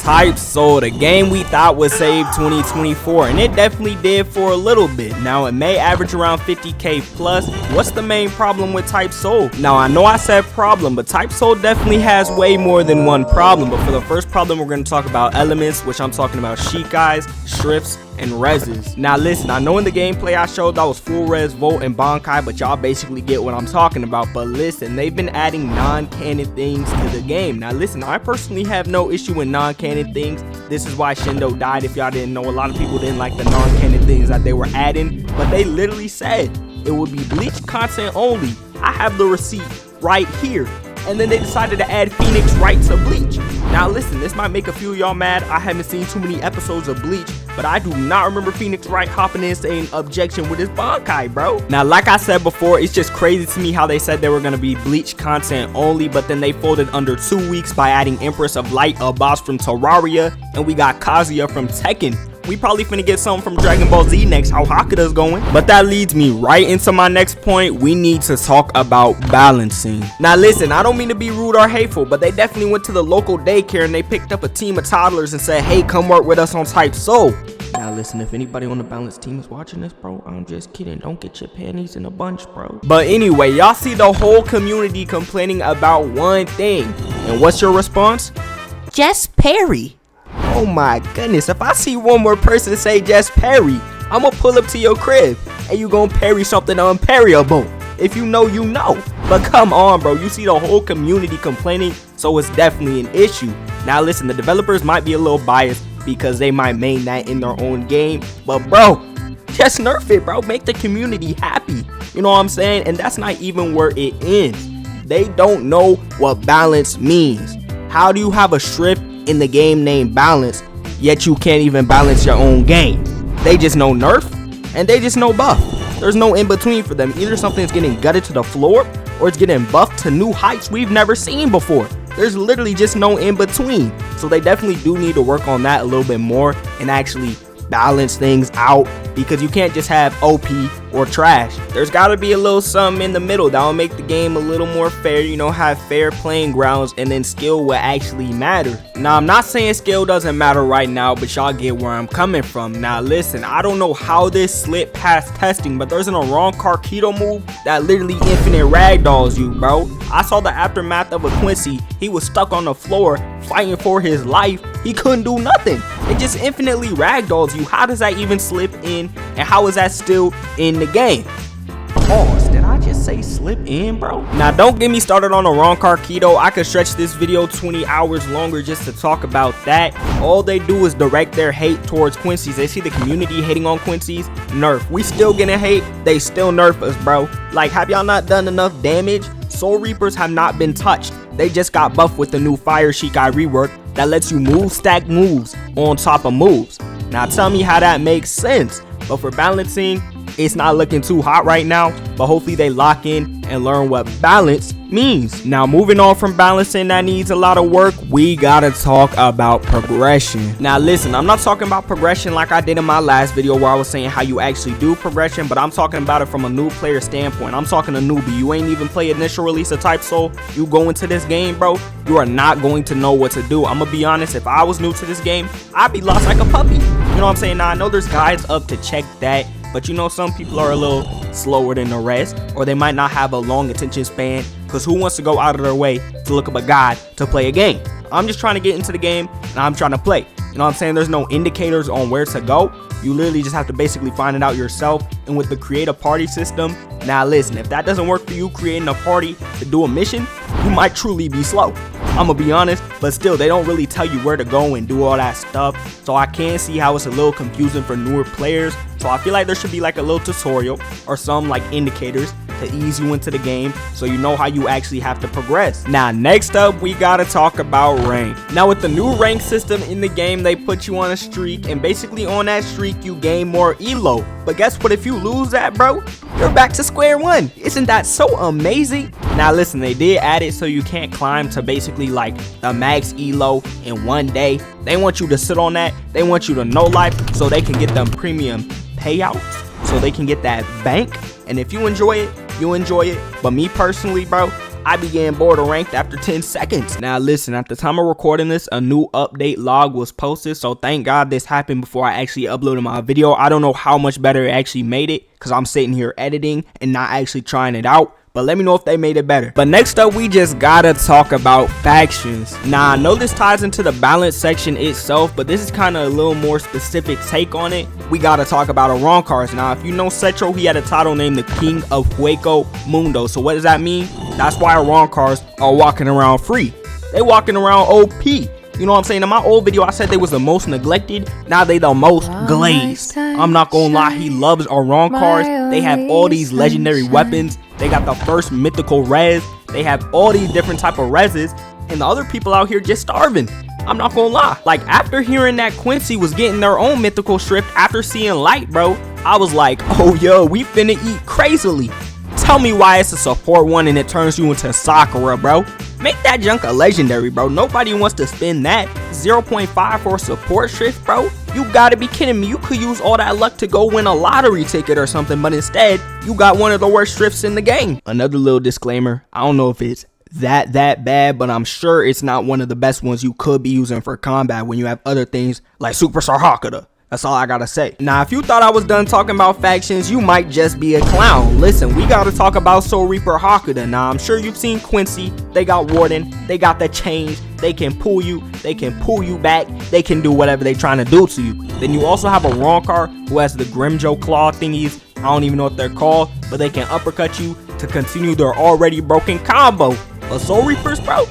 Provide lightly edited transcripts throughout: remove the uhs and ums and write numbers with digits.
Type Soul, the game we thought would save 2024, and it definitely did for a little bit. Now it may average around 50k plus. What's the main problem with Type Soul? Now I know I said problem, but Type Soul definitely has way more than one problem. But for the first problem, we're going to talk about elements, which I'm talking about sheet guys, strips, and reses. Now listen, I know in the gameplay I showed that was full res, volt, and bonkai, but y'all basically get what I'm talking about. But listen, they've been adding non-canon things to the game. Now listen, I personally have no issue with non-canon things. This is why Shindo died. If y'all didn't know, a lot of people didn't like the non-canon things that they were adding, but they literally said it would be Bleach content only. I have the receipt right here. And then they decided to add Phoenix right to Bleach. Now listen, this might make a few of y'all mad. I haven't seen too many episodes of Bleach, but I do not remember Phoenix Wright hopping in saying objection with his Bankai, bro. Now like I said before, it's just crazy to me how they said they were going to be Bleach content only, but then they folded under 2 weeks by adding Empress of Light, a boss from Terraria, and we got Kazuya from Tekken. We probably finna get something from Dragon Ball Z next, how Hakuda's going. But that leads me right into my next point. We need to talk about balancing. Now listen, I don't mean to be rude or hateful, but they definitely went to the local daycare and they picked up a team of toddlers and said, hey, come work with us on Type Soul. Now listen, if anybody on the balance team is watching this, bro, I'm just kidding. Don't get your panties in a bunch, bro. But anyway, y'all see the whole community complaining about one thing. And what's your response? Just Perry. Oh my goodness, if I see one more person say just parry, I'm gonna pull up to your crib and you gonna parry something unparryable. If you know, you know. But come on, bro, you see the whole community complaining, so it's definitely an issue. Now listen, the developers might be a little biased because they might main that in their own game, but bro, just nerf it, bro. Make the community happy. You know what I'm saying? And that's not even where it ends. They don't know what balance means. How do you have a strip in the game named balance, yet you can't even balance your own game? They just know nerf and they just know buff. There's no in between for them. Either something's getting gutted to the floor or it's getting buffed to new heights we've never seen before. There's literally just no in between. So they definitely do need to work on that a little bit more and actually balance things out, because you can't just have OP or trash. There's got to be a little something in the middle that will make the game a little more fair, you know, have fair playing grounds, and then skill will actually matter. Now I'm not saying skill doesn't matter right now, but y'all get where I'm coming from. Now listen, I don't know how this slipped past testing, but there's an wrong Carquito move that literally infinite ragdolls you, bro. I saw the aftermath of a Quincy. He was stuck on the floor fighting for his life. He couldn't do nothing. It just infinitely ragdolls you. How does that even slip in, and how is that still in the game? Pause, did I just say slip in, bro? Now don't get me started on the wrong Carquito. I could stretch this video 20 hours longer just to talk about that. All they do is direct their hate towards Quincy's. They see the community hating on Quincy's, nerf. We still getting hate, they still nerf us, bro. Like, have y'all not done enough damage? Soul Reapers have not been touched. They just got buffed with the new Fire Shikai rework that lets you move stack moves on top of moves. Now tell me how that makes sense. But for balancing, it's not looking too hot right now, but hopefully they lock in and learn what balance means. Now moving on from balancing that needs a lot of work, we gotta talk about progression. Now listen, I'm not talking about progression like I did in my last video where I was saying how you actually do progression, but I'm talking about it from a new player standpoint. I'm talking a newbie. You ain't even play initial release of Type Soul. You go into this game, bro, you are not going to know what to do. I'm gonna be honest, if I was new to this game, I'd be lost like a puppy. You know what I'm saying? Now I know there's guides up to check that, but you know, some people are a little slower than the rest, or they might not have a long attention span, because who wants to go out of their way to look up a guide to play a game? I'm just trying to get into the game and I'm trying to play. You know what I'm saying? There's no indicators on where to go. You literally just have to basically find it out yourself. And with the create a party system, now listen, if that doesn't work for you, creating a party to do a mission, you might truly be slow. I'm gonna be honest, but still, they don't really tell you where to go and do all that stuff. So I can see how it's a little confusing for newer players. So I feel like there should be like a little tutorial or some like indicators to ease you into the game so you know how you actually have to progress. Now next up, we gotta talk about rank. Now with the new rank system in the game, they put you on a streak, and basically on that streak you gain more elo. But guess what? If you lose that, bro, you're back to square one. Isn't that so amazing? Now listen, they did add it so you can't climb to basically like the max elo in one day. They want you to sit on that. They want you to no life so they can get them premium payouts, so they can get that bank. And if you enjoy it, you enjoy it. But me personally, bro, I began bored of ranked after 10 seconds. Now listen, at the time of recording this, a new update log was posted, so thank God this happened before I actually uploaded my video. I don't know how much better it actually made it, because I'm sitting here editing and not actually trying it out. But let me know if they made it better. But next up, we just gotta talk about factions. Now, I know this ties into the balance section itself, but this is kind of a little more specific take on it. We gotta talk about Arrancars. Now, if you know Cetro, he had a title named the King of Hueco Mundo. So what does that mean? That's why Arrancars are walking around free. They walking around OP. You know what I'm saying? In my old video, I said they was the most neglected. Now they the most glazed. I'm not gonna lie, he loves Arrancars. They have all these legendary weapons. They got the first mythical res. They have all these different type of reses. And the other people out here just starving. I'm not gonna lie. Like, after hearing that Quincy was getting their own mythical strip after seeing Light, bro, I was like, oh yo, we finna eat crazily. Tell me why it's a support one and it turns you into Sakura, bro. Make that junk a legendary, bro. Nobody wants to spend that 0.5 for a support shift, bro. You gotta be kidding me. You could use all that luck to go win a lottery ticket or something, but instead, you got one of the worst shifts in the game. Another little disclaimer. I don't know if it's that bad, but I'm sure it's not one of the best ones you could be using for combat when you have other things like Superstar Hakuda. That's all I gotta say. Now, if you thought I was done talking about factions, you might just be a clown. Listen, we gotta talk about Soul Reaper Hakuda. Now, I'm sure you've seen Quincy. They got Warden. They got the change. They can pull you. They can pull you back. They can do whatever they trying to do to you. Then you also have a Arrancar who has the Grimjo Claw thingies. I don't even know what they're called, but they can uppercut you to continue their already broken combo. But Soul Reapers, bro,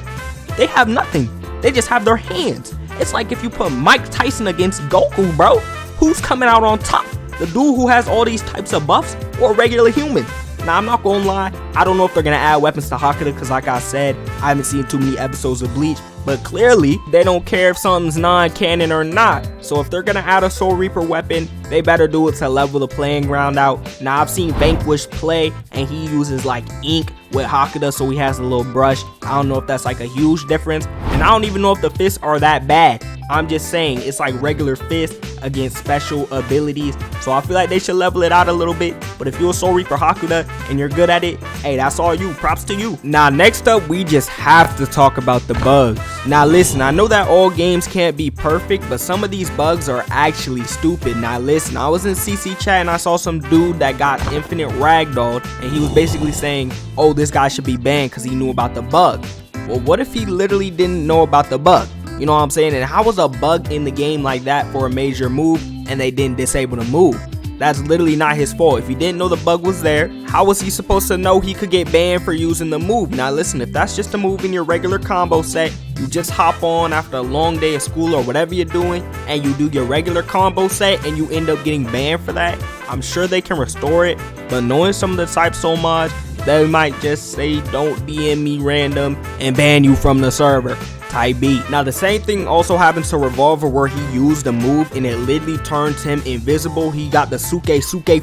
they have nothing. They just have their hands. It's like if you put Mike Tyson against Goku, bro. Who's coming out on top? The dude who has all these types of buffs or a regular human? Now, I'm not gonna lie, I don't know if they're gonna add weapons to Hakuda because, like I said, I haven't seen too many episodes of Bleach, but clearly they don't care if something's non-canon or not. So if they're gonna add a Soul Reaper weapon, they better do it to level the playing ground out. Now, I've seen Vanquish play and he uses like ink with Hakuda, so he has a little brush. I don't know if that's like a huge difference, and I don't even know if the fists are that bad. I'm just saying it's like regular fists against special abilities, so I feel like they should level it out a little bit. But if you're a Soul Reaper Hakuda and you're good at it, hey, that's all you. Props to you. Now, next up, we just have to talk about the bugs. Now listen, I know that all games can't be perfect, but some of these bugs are actually stupid. Now listen, I was in CC chat and I saw some dude that got infinite ragdolled, and he was basically saying, oh, this guy should be banned because he knew about the bug. Well, what if he literally didn't know about the bug? You know what I'm saying? And how was a bug in the game like that for a major move and they didn't disable the move? That's literally not his fault. If he didn't know the bug was there, how was he supposed to know he could get banned for using the move? Now listen, if that's just a move in your regular combo set, you just hop on after a long day of school or whatever you're doing and you do your regular combo set and you end up getting banned for that, I'm sure they can restore it. But knowing some of the types so much, they might just say don't DM me random and ban you from the server. Type B. Now the same thing also happens to Revolver, where he used the move and it literally turns him invisible. He got the suke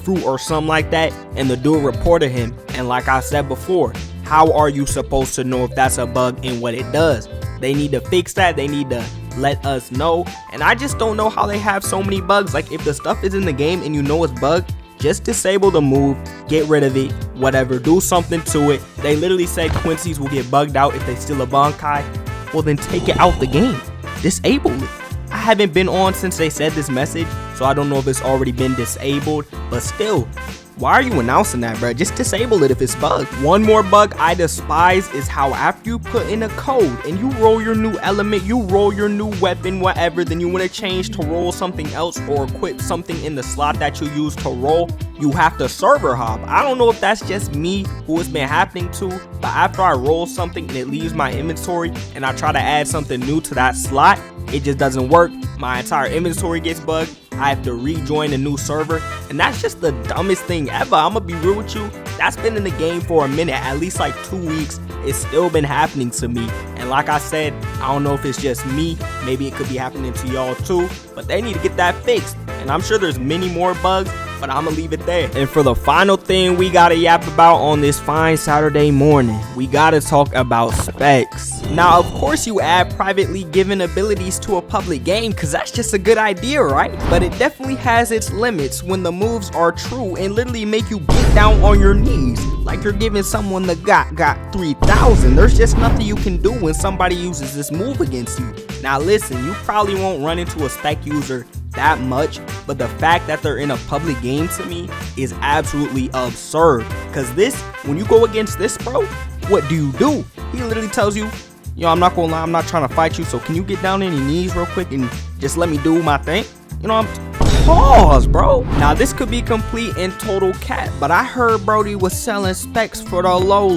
fruit or something like that, and the dude reported him. And like I said before, how are you supposed to know if that's a bug and what it does? They need to fix that. They need to let us know. And I just don't know how they have so many bugs. Like, if the stuff is in the game and you know it's bugged, just disable the move, get rid of it, whatever, do something to it. They literally said Quincy's will get bugged out if they steal a Bankai. Well, then take it out the game. Disable it. I haven't been on since they said this message, so I don't know if it's already been disabled, but still, why are you announcing that, bro? Just disable it if it's bugged. One more bug I despise is how after you put in a code and you roll your new element, you roll your new weapon, whatever, then you want to change to roll something else or equip something in the slot that you use to roll, you have to server hop. I don't know if that's just me who it's been happening to, but after I roll something and it leaves my inventory and I try to add something new to that slot, it just doesn't work. My entire inventory gets bugged. I have to rejoin a new server, and that's just the dumbest thing ever. I'm gonna be real with you. That's been in the game for a minute, at least like 2 weeks. It's still been happening to me, and like I said, I don't know if it's just me. Maybe it could be happening to y'all too, but they need to get that fixed. And I'm sure there's many more bugs, but I'ma leave it there. And for the final thing we gotta yap about on this fine Saturday morning, we gotta talk about specs. Now, of course you add privately given abilities to a public game, cause that's just a good idea, right? But it definitely has its limits when the moves are true and literally make you get down on your knees like you're giving someone the got 3000. There's just nothing you can do when somebody uses this move against you. Now listen, you probably won't run into a spec user that much, but the fact that they're in a public game to me is absolutely absurd. Cause this, when you go against this bro, what do? He literally tells you, yo, I'm not gonna lie, I'm not trying to fight you, so can you get down on your knees real quick and just let me do my thing? You know, pause, bro. Now this could be complete and total cap, but I heard Brody was selling specs for the low.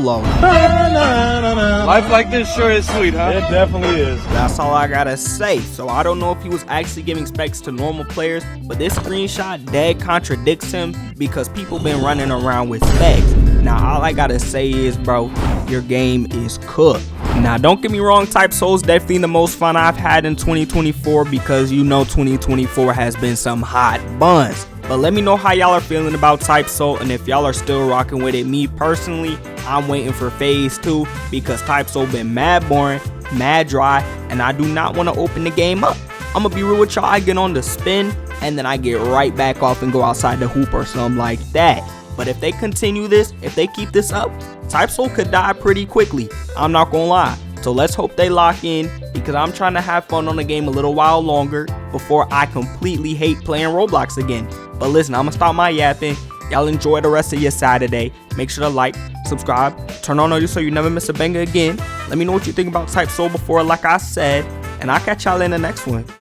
Life like this sure is sweet, huh? It definitely is. That's all I gotta say. So I don't know if he was actually giving specs to normal players, but this screenshot dead contradicts him because people been running around with specs. Now all I gotta say is, bro, your game is cooked. Now don't get me wrong, Type Soul is definitely the most fun I've had in 2024 because you know 2024 has been some hot buns. But let me know how y'all are feeling about Type Soul, and if y'all are still rocking with it. Me personally, I'm waiting for phase 2 because Type Soul been mad boring, mad dry, and I do not want to open the game up. I'm gonna be real with y'all, I get on the spin and then I get right back off and go outside the hoop or something like that. But if they continue this, if they keep this up, Type Soul could die pretty quickly. I'm not gonna lie. So let's hope they lock in because I'm trying to have fun on the game a little while longer before I completely hate playing Roblox again. But listen, I'm gonna stop my yapping. Y'all enjoy the rest of your Saturday. Make sure to like, subscribe, turn on notifications so you never miss a banger again. Let me know what you think about Type Soul before, like I said, and I'll catch y'all in the next one.